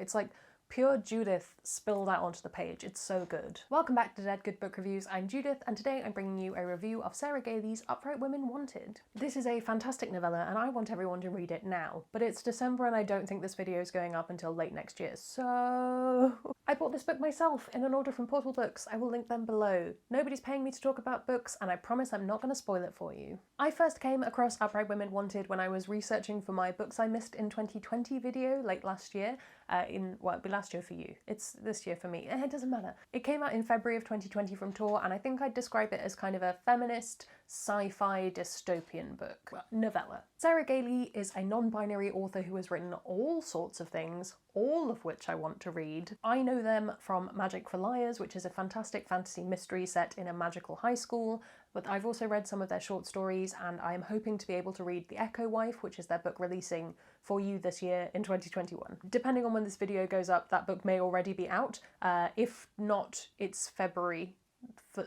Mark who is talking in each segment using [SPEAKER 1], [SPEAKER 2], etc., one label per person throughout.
[SPEAKER 1] It's like pure Judith spilled out onto the page. It's so good. Welcome back to Dead Good Book Reviews. I'm Judith, and today I'm bringing you a review of Sarah Gailey's Upright Women Wanted. This is a fantastic novella, and I want everyone to read it now. But it's December, and I don't think this video is going up until late next year, so... I bought this book myself in an order from Portal Books. I will link them below. Nobody's paying me to talk about books, and I promise I'm not going to spoil it for you. I first came across Upright Women Wanted when I was researching for my Books I Missed in 2020 video late last year. Well, it'd be last year for you. It's this year for me. It doesn't matter. It came out in February of 2020 from Tor, and I think I'd describe it as kind of a feminist, sci-fi dystopian book. Well, novella. Sarah Gailey is a non-binary author who has written all sorts of things, all of which I want to read. I know them from Magic for Liars, which is a fantastic fantasy mystery set in a magical high school, but I've also read some of their short stories, and I am hoping to be able to read The Echo Wife, which is their book releasing for you this year in 2021. Depending on when this video goes up, that book may already be out. If not, it's February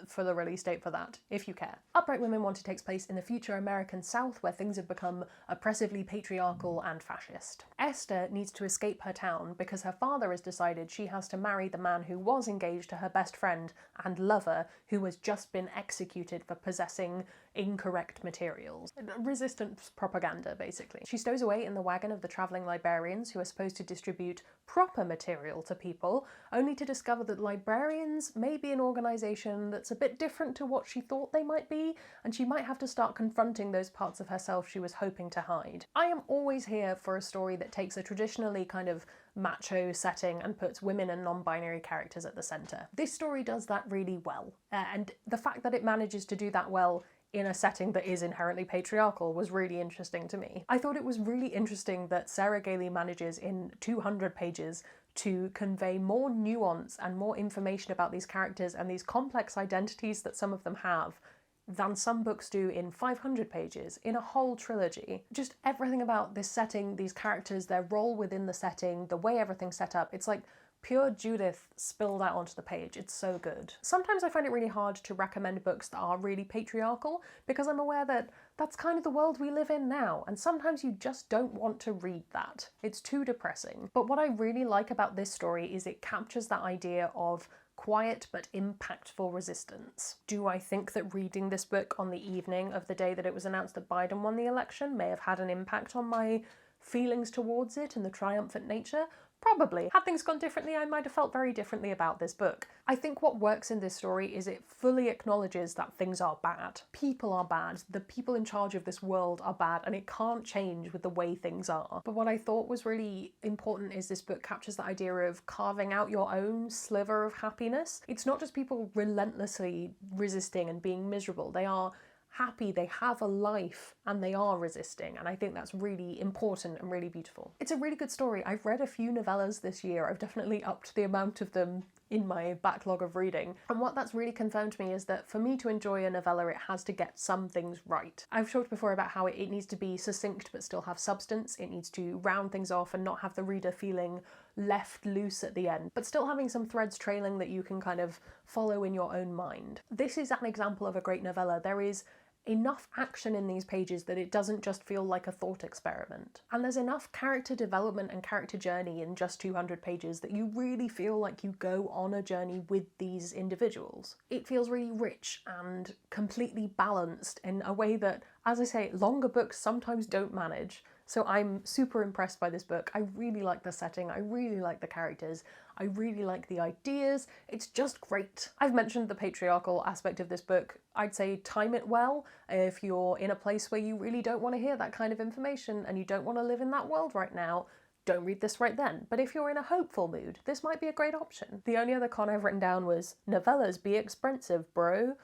[SPEAKER 1] for the release date for that, if you care. Upright Women Wanted takes place in the future American South, where things have become oppressively patriarchal and fascist. Esther needs to escape her town because her father has decided she has to marry the man who was engaged to her best friend and lover, who has just been executed for possessing incorrect materials. Resistance propaganda, basically. She stows away in the wagon of the travelling librarians who are supposed to distribute proper material to people, only to discover that librarians may be an organisation that's a bit different to what she thought they might be, and she might have to start confronting those parts of herself she was hoping to hide. I am always here for a story that takes a traditionally kind of macho setting and puts women and non-binary characters at the centre. This story does that really well, and the fact that it manages to do that well in a setting that is inherently patriarchal was really interesting to me. I thought it was really interesting that Sarah Gailey manages in 200 pages to convey more nuance and more information about these characters and these complex identities that some of them have than some books do in 500 pages, in a whole trilogy. Just everything about this setting, these characters, their role within the setting, the way everything's set up, it's like pure Judith spilled out onto the page. It's so good. Sometimes I find it really hard to recommend books that are really patriarchal because I'm aware that that's kind of the world we live in now, and sometimes you just don't want to read that. It's too depressing. But what I really like about this story is it captures that idea of quiet but impactful resistance. Do I think that reading this book on the evening of the day that it was announced that Biden won the election may have had an impact on my feelings towards it and the triumphant nature? Probably. Had things gone differently, I might have felt very differently about this book. I think what works in this story is it fully acknowledges that things are bad. People are bad. The people in charge of this world are bad, and it can't change with the way things are. But what I thought was really important is this book captures the idea of carving out your own sliver of happiness. It's not just people relentlessly resisting and being miserable. They are happy, they have a life, and they are resisting, and I think that's really important and really beautiful. It's a really good story. I've read a few novellas this year. I've definitely upped the amount of them in my backlog of reading, and what that's really confirmed to me is that for me to enjoy a novella, it has to get some things right. I've talked before about how it needs to be succinct but still have substance. It needs to round things off and not have the reader feeling left loose at the end, but still having some threads trailing that you can kind of follow in your own mind. This is an example of a great novella. There is enough action in these pages that it doesn't just feel like a thought experiment. And there's enough character development and character journey in just 200 pages that you really feel like you go on a journey with these individuals. It feels really rich and completely balanced in a way that, as I say, longer books sometimes don't manage. So I'm super impressed by this book. I really like the setting, I really like the characters, I really like the ideas. It's just great. I've mentioned the patriarchal aspect of this book. I'd say time it well. If you're in a place where you really don't want to hear that kind of information and you don't want to live in that world right now, don't read this right then. But if you're in a hopeful mood, this might be a great option. The only other con I've written down was, novellas be expensive, bro.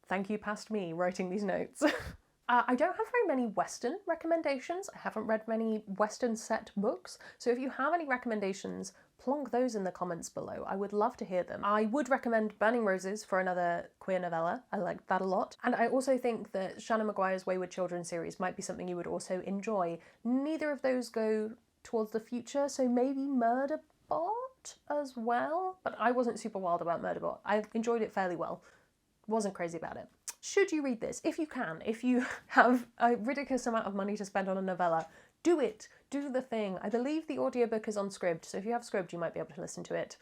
[SPEAKER 1] Thank you past me writing these notes. I don't have very many Western recommendations. I haven't read many Western set books, so if you have any recommendations, plonk those in the comments below. I would love to hear them. I would recommend Burning Roses for another queer novella. I liked that a lot. And I also think that Shannon Maguire's Wayward Children series might be something you would also enjoy. Neither of those go towards the future, so maybe Murderbot as well? But I wasn't super wild about Murderbot. I enjoyed it fairly well. Wasn't crazy about it. Should you read this? If you can, if you have a ridiculous amount of money to spend on a novella, Do it. Do the thing. I believe the audiobook is on Scribd, so if you have Scribd, you might be able to listen to it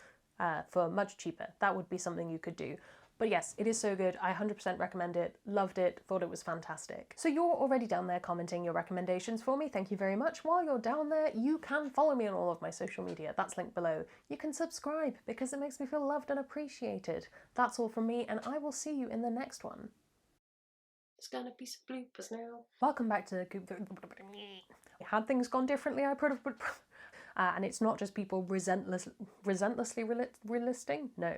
[SPEAKER 1] for much cheaper. That would be something you could do. But yes, it is so good. I 100% recommend it. Loved it. Thought it was fantastic. So you're already down there commenting your recommendations for me. Thank you very much. While you're down there, you can follow me on all of my social media. That's linked below. You can subscribe because it makes me feel loved and appreciated. That's all from me, and I will see you in the next one. It's gonna be some bloopers now. Welcome back to had things gone differently, I put and it's not just people relentlessly relisting. No,